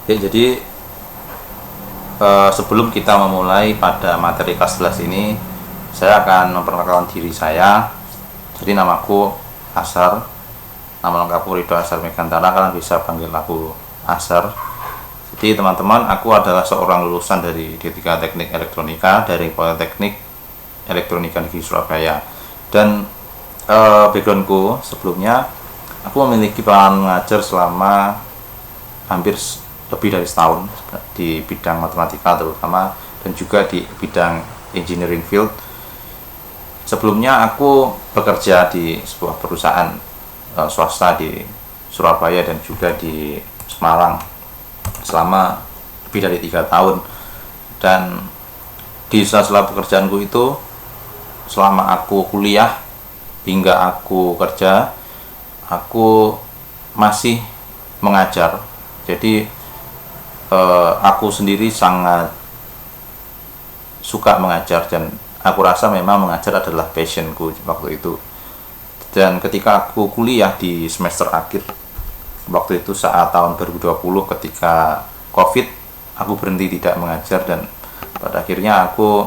Oke, jadi sebelum kita memulai pada materi kelas 11 ini, saya akan memperkenalkan diri saya. Jadi namaku Asar, nama lengkapku Ridho Asar Megantara, kalian bisa panggil aku Asar. Jadi teman-teman, aku adalah seorang lulusan dari D3 Teknik Elektronika dari Politeknik Elektronika Negeri Surabaya. Dan backgroundku sebelumnya, aku memiliki pengalaman mengajar selama hampir lebih dari setahun di bidang matematika terutama, dan juga di bidang engineering field. Sebelumnya aku bekerja di sebuah perusahaan swasta di Surabaya dan juga di Semarang selama lebih dari 3 tahun. Dan di sela-sela pekerjaanku itu, selama aku kuliah hingga aku kerja, aku masih mengajar. Jadi aku sendiri sangat suka mengajar, dan aku rasa memang mengajar adalah passionku waktu itu. Dan ketika aku kuliah di semester akhir waktu itu, saat tahun 2020 ketika COVID, aku berhenti tidak mengajar, dan pada akhirnya aku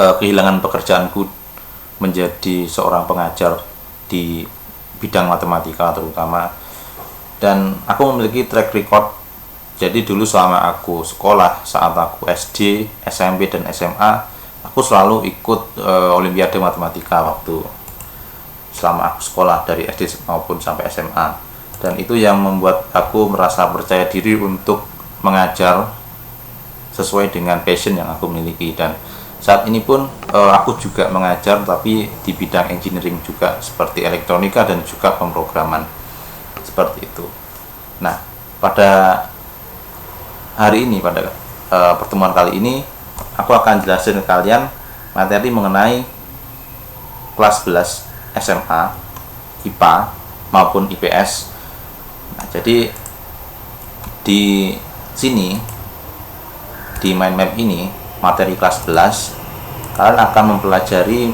kehilangan pekerjaanku menjadi seorang pengajar di bidang matematika terutama. Dan aku memiliki track record. Jadi dulu selama aku sekolah, saat aku SD, SMP, dan SMA, aku selalu ikut olimpiade matematika waktu selama aku sekolah dari SD maupun sampai SMA. Dan itu yang membuat aku merasa percaya diri untuk mengajar sesuai dengan passion yang aku miliki. Dan saat ini pun aku juga mengajar, tapi di bidang engineering juga, seperti elektronika dan juga pemrograman, seperti itu. Nah, pada hari ini, pada pertemuan kali ini, aku akan jelasin ke kalian materi mengenai kelas 11 SMA, IPA maupun IPS. Nah, jadi di sini, di mind map ini, materi kelas 11, kalian akan mempelajari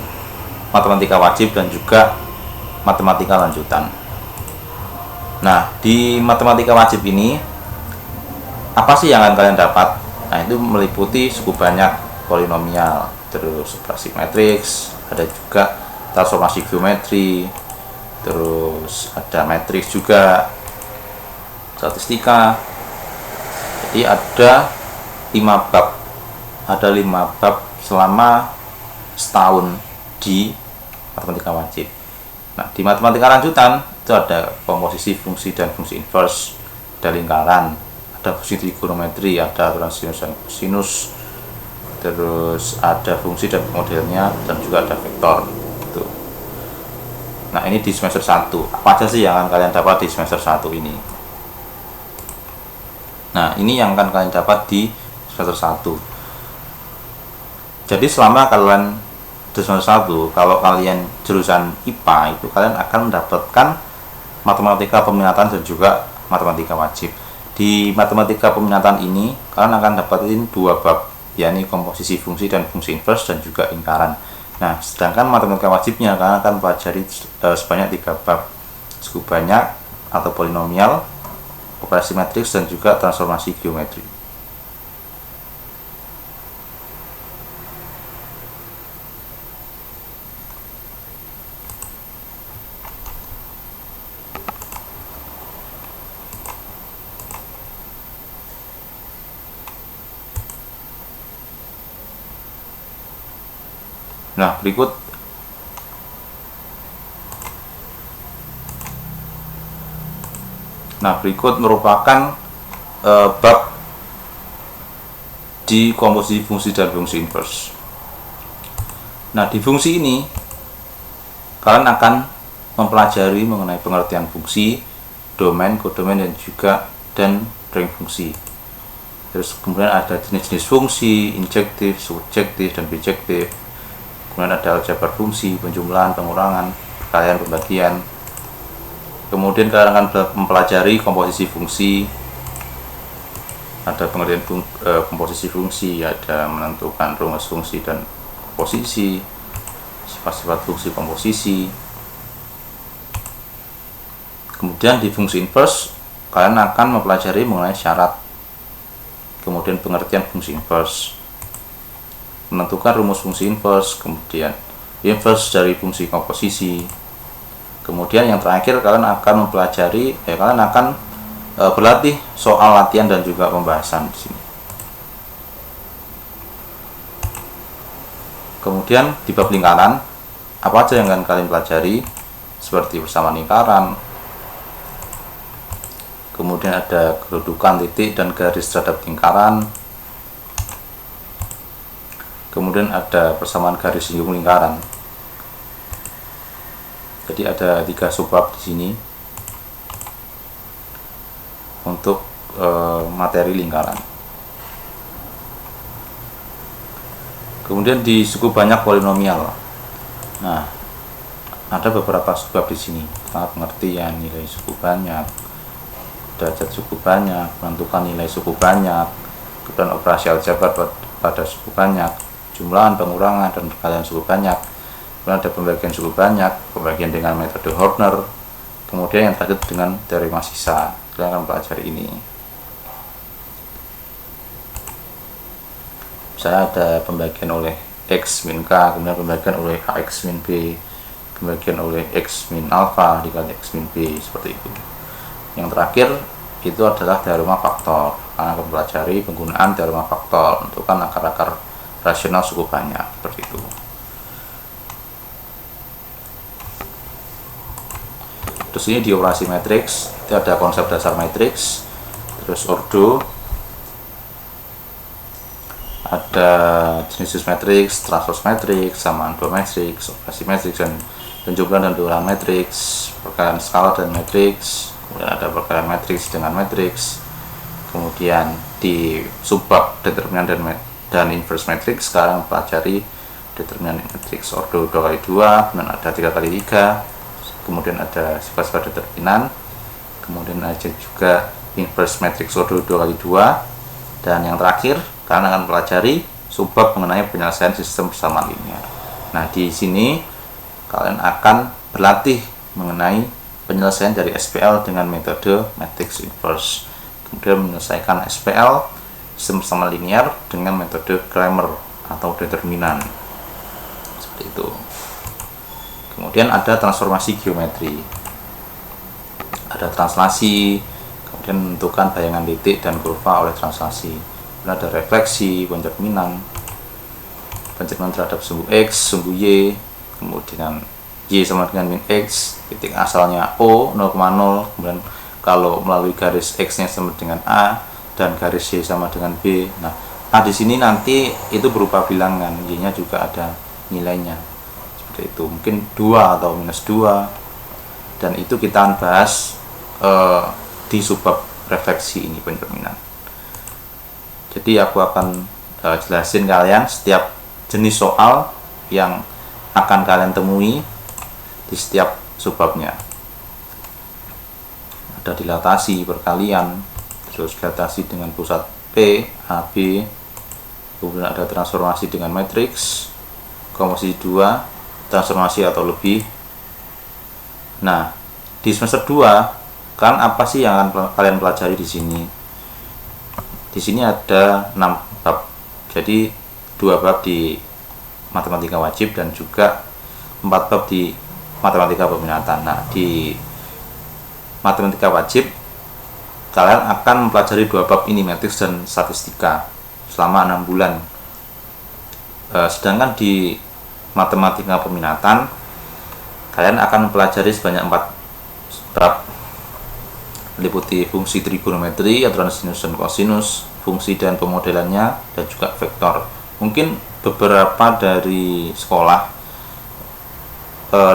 matematika wajib dan juga matematika lanjutan. Nah, di matematika wajib ini, apa sih yang akan kalian dapat? Nah, itu meliputi cukup banyak polinomial, terus operasi matriks, ada juga transformasi geometri, terus ada matriks juga, statistika. Jadi ada 5 bab selama setahun di matematika wajib. Nah, di matematika lanjutan itu ada komposisi fungsi dan fungsi inverse, ada lingkaran, ada fungsi trigonometri, ada aturan sinus dan kosinus, terus ada fungsi dan modelnya, dan juga ada vektor gitu. Nah, ini di semester 1. Apa aja sih yang akan kalian dapat di semester 1 ini? Nah, ini yang akan kalian dapat di semester 1. Jadi selama kalian di semester 1, kalau kalian jurusan IPA, itu kalian akan mendapatkan matematika peminatan dan juga matematika wajib. Di matematika peminatan ini, kalian akan dapatin 2 bab, yakni komposisi fungsi dan fungsi inverse, dan juga lingkaran. Nah, sedangkan matematika wajibnya kalian akan pelajari sebanyak 3 bab, cukup banyak, atau polinomial, operasi matriks, dan juga transformasi geometri. Nah, berikut merupakan bab di komposisi fungsi dan fungsi inverse. Nah, di fungsi ini kalian akan mempelajari mengenai pengertian fungsi, domain, kodomain, dan juga range fungsi. Terus kemudian ada jenis-jenis fungsi, injektif, surjektif, dan bijektif. Kemudian ada aljabar fungsi, penjumlahan, pengurangan, perkalian, pembagian. Kemudian kalian akan mempelajari komposisi fungsi. Ada pengertian komposisi fungsi, ada menentukan rumus fungsi dan komposisi, sifat-sifat fungsi komposisi. Kemudian di fungsi inverse, kalian akan mempelajari mengenai syarat, kemudian pengertian fungsi inverse, menentukan rumus fungsi inverse, kemudian inverse dari fungsi komposisi. Kemudian yang terakhir kalian akan mempelajari, kalian akan berlatih soal latihan dan juga pembahasan di sini. Kemudian di bab lingkaran, apa aja yang akan kalian pelajari? Seperti persamaan lingkaran, kemudian ada kedudukan titik dan garis terhadap lingkaran, kemudian ada persamaan garis singgung lingkaran. Jadi ada 3 subbab di sini untuk materi lingkaran. Kemudian di suku banyak polinomial. Nah, ada beberapa subbab di sini. Pengertian nilai suku banyak, derajat suku banyak, menentukan nilai suku banyak, kemudian operasi aljabar pada suku banyak, jumlahan, pengurangan, dan perkalian suku banyak. Kemudian ada pembagian suku banyak, pembagian dengan metode Horner, kemudian yang terakhir dengan teorema sisa. Kita akan pelajari ini. Misalnya ada pembagian oleh X min K, kemudian pembagian oleh AX min B, pembagian oleh X min alpha dikali X min B, seperti itu. Yang terakhir itu adalah teorema faktor. Kita akan pelajari penggunaan teorema faktor untuk akar-akar rasional suku banyak, seperti itu. Terus ini di operasi matriks itu ada konsep dasar matriks, terus ordo, ada jenis matriks, transpose matriks, samaan dua matriks, operasi matriks, dan penjumlahan dan penurunan matriks, perkalian skala dan matriks, kemudian ada perkalian matriks dengan matriks. Kemudian di subbab determinan dan inverse matriks sekarang pelajari determinan matriks ordo 2x2, kemudian ada 3x3, kemudian ada sifat-sifat determinan, kemudian ada juga inverse matrix ordo 2x2, dan yang terakhir kalian akan pelajari subbab mengenai penyelesaian sistem persamaan linear. Nah, di sini kalian akan berlatih mengenai penyelesaian dari SPL dengan metode matrix inverse, kemudian menyelesaikan SPL sistem persamaan linear dengan metode Cramer atau determinan, seperti itu. Kemudian ada transformasi geometri, ada translasi, kemudian menentukan bayangan titik dan kurva oleh translasi. Kemudian ada refleksi, pencerminan terhadap sumbu X, sumbu Y, kemudian Y sama dengan min X, titik asalnya O 0,0, kemudian kalau melalui garis X nya sama dengan A dan garis Y sama dengan B. Nah di sini nanti itu berupa bilangan, Y nya juga ada nilainya, itu mungkin 2 atau minus 2, dan itu kita akan bahas di subbab refleksi ini, pencerminan. Jadi aku akan jelasin kalian setiap jenis soal yang akan kalian temui di setiap subbabnya. Ada dilatasi, perkalian, terus dilatasi dengan pusat P, AB, kemudian ada transformasi dengan matriks, komposisi 2, transformasi atau lebih. Nah, di semester 2 kan apa sih yang akan kalian pelajari di sini? Di sini ada 6 bab. Jadi 2 bab di matematika wajib dan juga 4 bab di matematika peminatan. Nah, di matematika wajib kalian akan mempelajari 2 bab ini, matriks dan statistika, selama 6 bulan. Sedangkan di matematika peminatan kalian akan mempelajari sebanyak 4 bab, meliputi fungsi trigonometri, aturan sinus dan kosinus, fungsi dan pemodelannya, dan juga vektor. Mungkin beberapa dari sekolah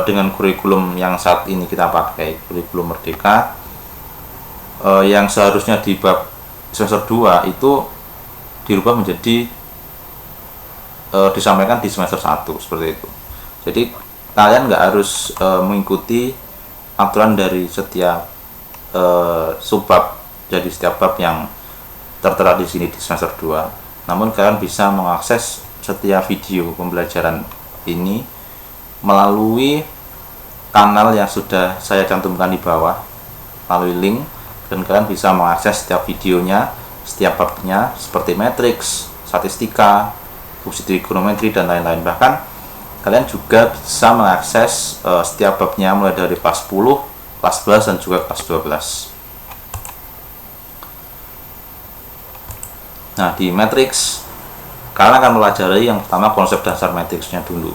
dengan kurikulum yang saat ini kita pakai, kurikulum Merdeka, yang seharusnya di bab semester 2 itu dirubah menjadi disampaikan di semester 1, seperti itu. Jadi kalian nggak harus mengikuti aturan dari setiap subbab, jadi setiap bab yang tertera di sini di semester 2. Namun kalian bisa mengakses setiap video pembelajaran ini melalui kanal yang sudah saya cantumkan di bawah, melalui link. dan kalian bisa mengakses setiap videonya, setiap babnya, seperti matriks, statistika, fungsi trigonometri, dan lain-lain. Bahkan kalian juga bisa mengakses setiap babnya mulai dari kelas 10, kelas 11, dan juga kelas 12. Nah, di matriks kalian akan mempelajari yang pertama konsep dasar matriksnya dulu.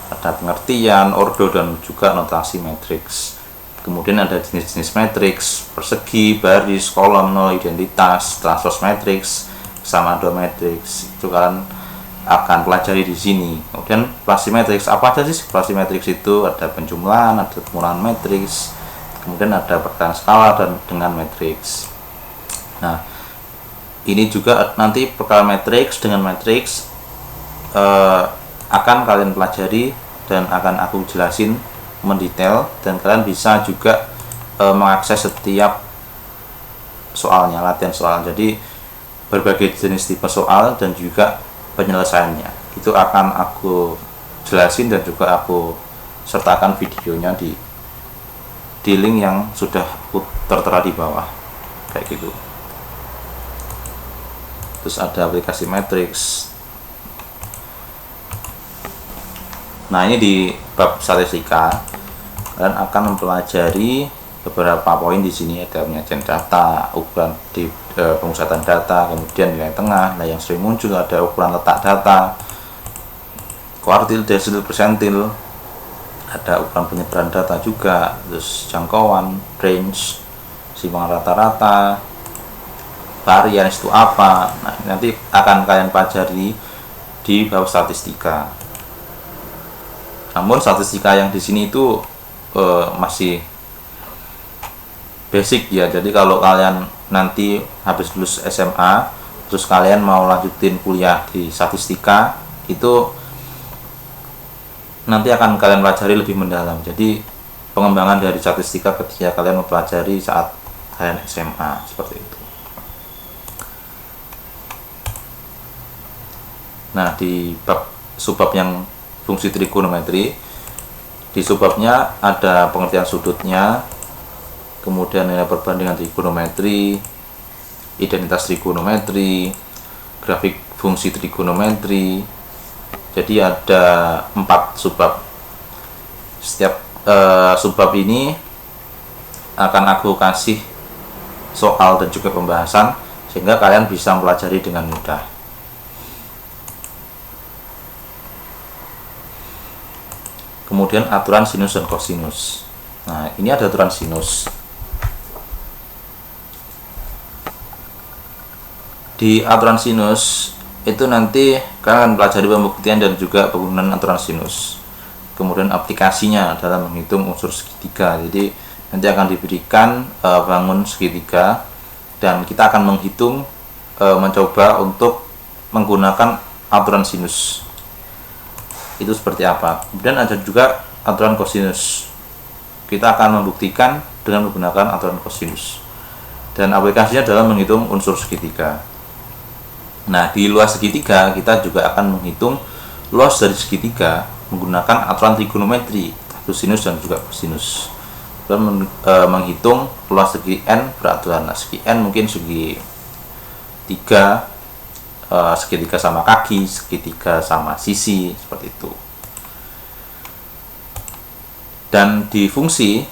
Ada pengertian, ordo, dan juga notasi matriks. Kemudian ada jenis-jenis matriks, persegi, baris, kolom, nol, identitas, transpose matriks, kesamaan dua matriks. Itu kalian akan pelajari di sini. Kemudian klasi matriks, apa aja sih klasi matriks itu? Ada penjumlahan, ada pengurahan matriks, kemudian ada perkiraan skala dan dengan matriks. Nah, ini juga nanti perkiraan matriks dengan matriks akan kalian pelajari dan akan aku jelasin mendetail, dan kalian bisa juga mengakses setiap soalnya, latihan soal. Jadi berbagai jenis tipe soal dan juga penyelesaiannya itu akan aku jelasin dan juga aku sertakan videonya di link yang sudah tertera di bawah kayak gitu. Terus ada aplikasi matriks. Nah, ini di bab statistika kalian akan mempelajari beberapa poin di sini. Ada penyajian data, ukuran di pemusatan data, kemudian nilai tengah. Nah, yang sering muncul ada ukuran letak data, kuartil, desil, persentil, ada ukuran penyebaran data juga, terus jangkauan, range, simpangan rata-rata, varian itu apa. Nah, nanti akan kalian pelajari di bab statistika. Namun statistika yang di sini itu masih basic ya. Jadi kalau kalian nanti habis lulus SMA terus kalian mau lanjutin kuliah di statistika, itu nanti akan kalian pelajari lebih mendalam. Jadi pengembangan dari statistika ketika kalian mempelajari saat kalian SMA seperti itu. Nah, di bab subbab yang fungsi trigonometri, di subbabnya ada pengertian sudutnya, kemudian nilai perbandingan trigonometri, identitas trigonometri, grafik fungsi trigonometri. Jadi ada 4 subbab. Setiap subbab ini akan aku kasih soal dan juga pembahasan sehingga kalian bisa mempelajari dengan mudah. Kemudian aturan sinus dan kosinus. Nah, ini ada aturan sinus. Di aturan sinus itu nanti kalian akan pelajari pembuktian dan juga penggunaan aturan sinus. Kemudian aplikasinya dalam menghitung unsur segitiga. Jadi nanti akan diberikan bangun segitiga dan kita akan menghitung, mencoba untuk menggunakan aturan sinus. Itu seperti apa. Kemudian ada juga aturan kosinus. Kita akan membuktikan dengan menggunakan aturan kosinus. Dan aplikasinya dalam menghitung unsur segitiga. Nah, di luas segitiga kita juga akan menghitung luas dari segitiga menggunakan aturan trigonometri, sinus dan juga kosinus. Dan menghitung luas segi n beraturan. Nah, segi n mungkin segi 3, segitiga sama kaki, segitiga sama sisi, seperti itu. Dan di fungsi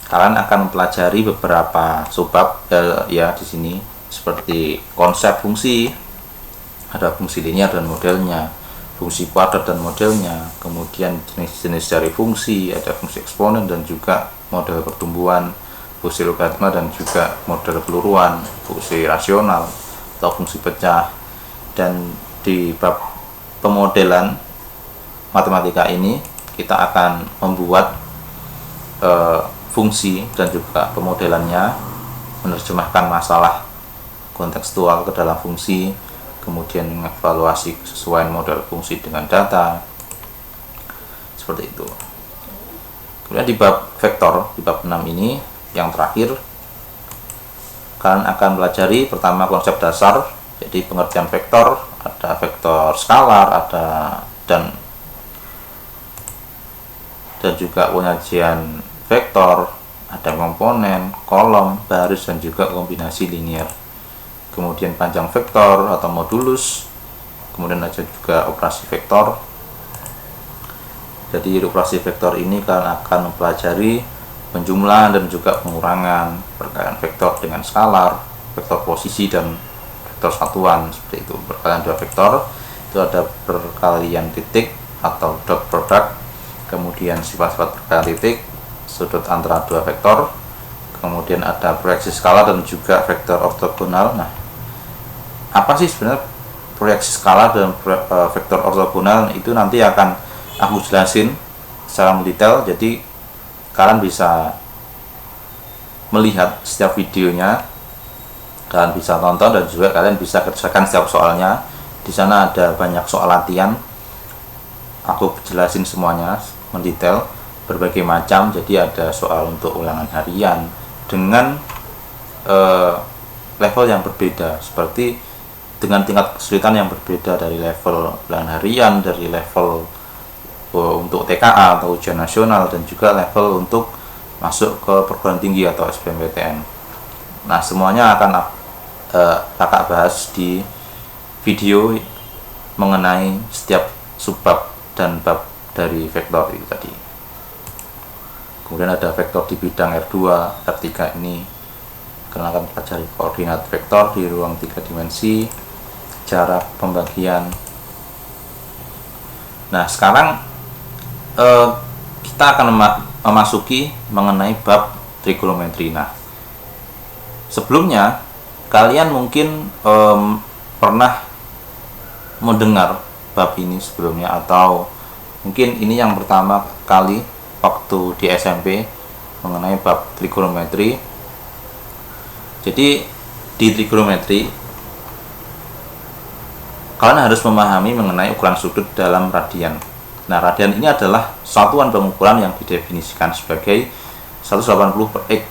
kalian akan mempelajari beberapa subbab ya di sini, seperti konsep fungsi, ada fungsi linear dan modelnya, fungsi kuadrat dan modelnya, kemudian jenis-jenis dari fungsi, ada fungsi eksponen dan juga model pertumbuhan, fungsi logaritma dan juga model peluruan, fungsi rasional atau fungsi pecah. Dan di bab pemodelan matematika ini kita akan membuat fungsi dan juga pemodelannya, menerjemahkan masalah kontekstual ke dalam fungsi, kemudian mengevaluasi kesesuaian model fungsi dengan data, seperti itu. Kemudian di bab vektor, di bab 6 ini yang terakhir, kalian akan pelajari pertama konsep dasar. Jadi pengertian vektor, ada vektor skalar, ada dan juga penyajian vektor, ada komponen, kolom, baris, dan juga kombinasi linear. Kemudian panjang vektor atau modulus, kemudian ada juga operasi vektor. Jadi operasi vektor ini kalian akan mempelajari penjumlahan dan juga pengurangan, perkalian vektor dengan skalar, vektor posisi, dan vektor satuan, seperti itu. Perkalian dua vektor itu ada perkalian titik atau dot product, kemudian sifat-sifat perkalian titik, sudut antara dua vektor, kemudian ada proyeksi skala dan juga vektor ortogonal. Nah, apa sih sebenarnya proyeksi skala dan vektor ortogonal? Itu nanti akan aku jelasin secara mendetail, jadi kalian bisa melihat setiap videonya, kalian bisa tonton, dan juga kalian bisa kerjakan setiap soalnya. Di sana ada banyak soal latihan, aku jelasin semuanya mendetail, berbagai macam. Jadi ada soal untuk ulangan harian dengan level yang berbeda, seperti dengan tingkat kesulitan yang berbeda, dari level ulangan harian, dari level untuk TKA atau ujian nasional, dan juga level untuk masuk ke perguruan tinggi atau SBMPTN. Nah, semuanya akan kakak bahas di video mengenai setiap subbab dan bab dari vektor itu tadi. Kemudian ada vektor di bidang R2, R3 ini kalian akan pelajari koordinat vektor di ruang 3 dimensi, jarak, pembagian. Nah, sekarang kita akan memasuki mengenai bab trigonometri. Nah, sebelumnya kalian mungkin pernah mendengar bab ini sebelumnya, atau mungkin ini yang pertama kali waktu di SMP mengenai bab trigonometri. Jadi di trigonometri kalian harus memahami mengenai ukuran sudut dalam radian. Nah, radian ini adalah satuan pengukuran yang didefinisikan sebagai 180 per X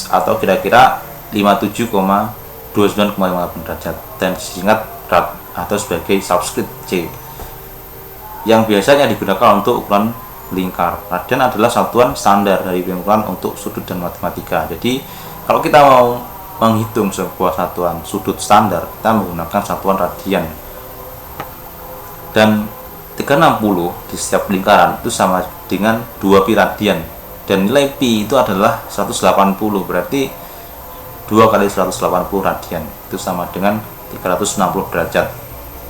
atau kira-kira 57,29,58 derajat, dan disingkat rad atau sebagai subscript C, yang biasanya digunakan untuk ukuran lingkar. Radian adalah satuan standar dari pengukuran untuk sudut dan matematika. Jadi kalau kita mau menghitung sebuah satuan sudut standar, kita menggunakan satuan radian. Dan 360 di setiap lingkaran itu sama dengan 2 pi radian, dan nilai pi itu adalah 180, berarti 2 kali 180 radian itu sama dengan 360 derajat.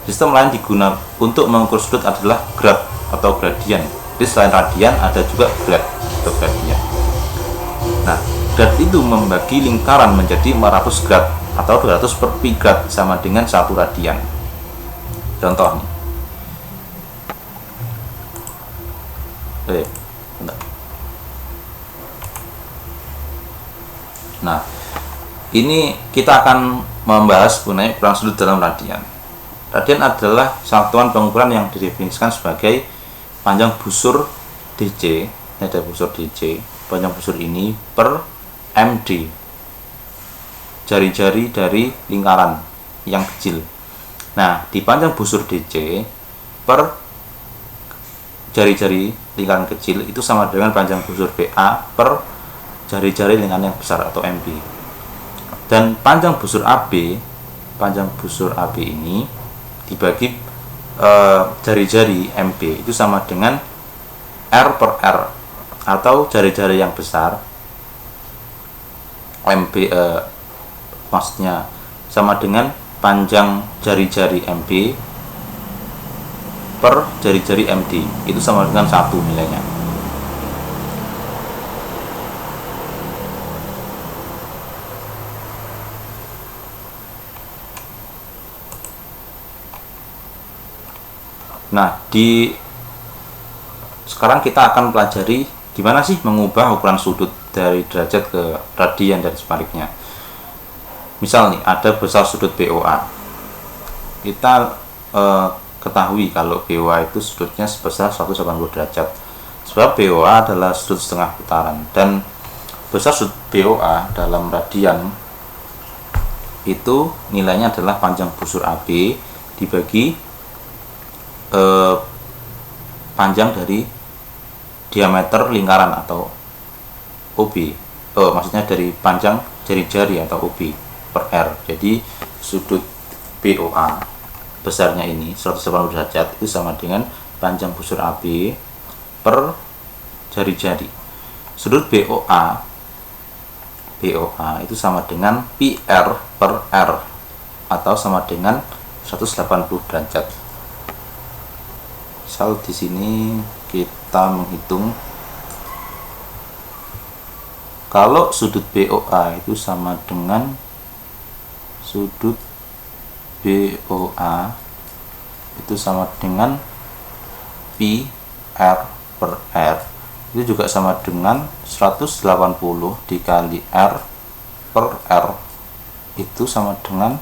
Sistem lain digunakan untuk mengukur sudut adalah grad atau gradian. Jadi selain radian ada juga grad atau gradian. Nah, grad itu membagi lingkaran menjadi 400 grad atau 200 per pi grad sama dengan 1 radian. Contoh nih. Nah, ini kita akan membahas mengenai ukuran sudut dalam radian. Radian adalah satuan pengukuran yang didefinisikan sebagai panjang busur DC, ini ada busur DC, panjang busur ini per MD, jari-jari dari lingkaran yang kecil. Nah, di panjang busur DC per jari-jari lingkaran kecil itu sama dengan panjang busur BA per jari-jari lingkaran yang besar atau MB. Dan panjang busur AB ini dibagi jari-jari MB itu sama dengan R per R atau jari-jari yang besar MB, maksudnya sama dengan panjang jari-jari MB per jari-jari MD, itu sama dengan 1 nilainya. Nah, sekarang kita akan pelajari gimana sih mengubah ukuran sudut dari derajat ke radian dan sebaliknya. Misal nih, ada besar sudut BOA. Kita ketahui kalau BOA itu sudutnya sebesar 180 derajat. Sebab BOA adalah sudut setengah putaran, dan besar sudut BOA dalam radian itu nilainya adalah panjang busur AB dibagi panjang dari diameter lingkaran atau OB. maksudnya dari panjang jari-jari atau OB per R. Jadi sudut BOA besarnya ini 180 derajat itu sama dengan panjang busur AB per jari-jari. Sudut BOA itu sama dengan PR per R atau sama dengan 180 derajat. Misal di sini kita menghitung kalau sudut BOA itu sama dengan sudut BOA itu sama dengan Pi R per R, itu juga sama dengan 180 dikali R per R itu sama dengan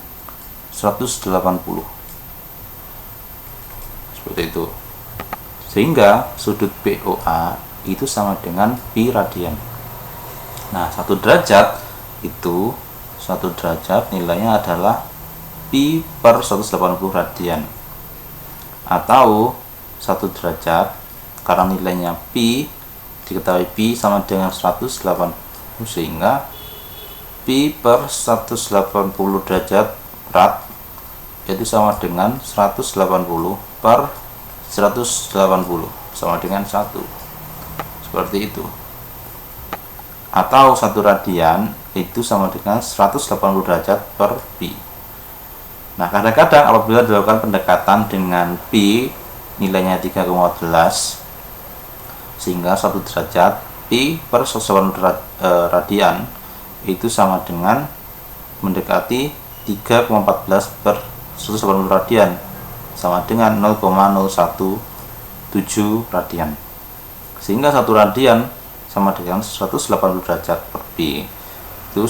180, seperti itu. Sehingga sudut BOA itu sama dengan pi radian. Nah, 1 derajat itu 1 derajat nilainya adalah pi per 180 radian, atau 1 derajat karena nilainya pi diketahui pi sama dengan 180, sehingga pi per 180 derajat rad itu sama dengan 180 per 180 sama dengan 1, seperti itu. Atau 1 radian itu sama dengan 180 derajat per pi. Nah, kadang-kadang apabila dilakukan pendekatan dengan pi nilainya 3,14, sehingga 1 derajat pi per 180 radian itu sama dengan mendekati 3,14 per 180 radian, sama dengan 0,017 radian. Sehingga 1 radian sama dengan 180 derajat per pi itu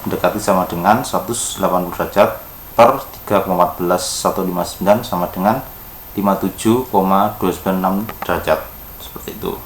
mendekati sama dengan 180 derajat per 3,14159 sama dengan 57,296 derajat, seperti itu.